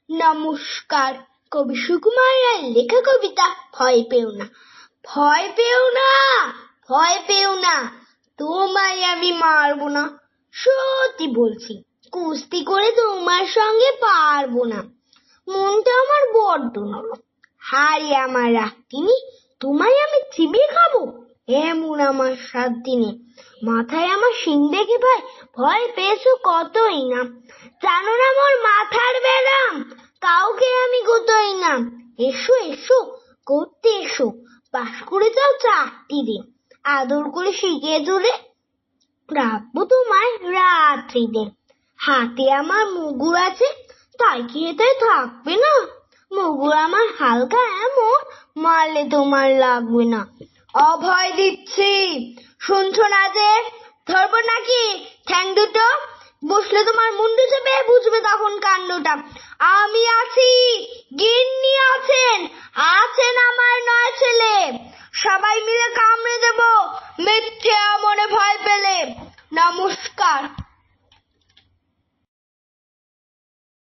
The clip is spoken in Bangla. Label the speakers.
Speaker 1: নমস্কার। কবি সুকুমার রায়ের লেখা কবিতা ভয় পেও না। ভয় পেও না, ভয় পেও না, তোমায় আমি মারবো না। সত্যি বলছি, কুস্তি করে তোমার সঙ্গে পারবো না। মনটা আমার বড্ড নরম, হাড়ে আমার রাখতিনি, তোমায় আমি চিবিয়ে খাবো এমন আমার 7 দিনে। মাথায় আমার শিং দেখে ভাই ভয় পেয়েছো কতই না। জানো না মোর মাথার ব্যারাম, কাউকে আমি গোতই না। এসো এসো করতে এসো, বাস করে যাও 4টি দিন। আদর করে শিখিয়ে তুলে রাখবো তোমায় রাত্রিতে। হাতে আমার মুগুর আছে, তাই কি এতে থাকবে না? মুগুর আমার হালকা এমন, মারলে তোমার লাগবে না। অভয় দিচ্ছি, শুনছো না যে? ধরবো নাকি ঠ্যাং দুটো? বসলে তোমার মুন্ডু চেপে বুঝবে তখন কাণ্ডটা। আমি আছি, গিন্নি আছেন, আছেন আমার 9 ছেলে। সবাই মিলে কামড়ে দেবো মিথ্যে মনে ভয় পেলে। নমস্কার।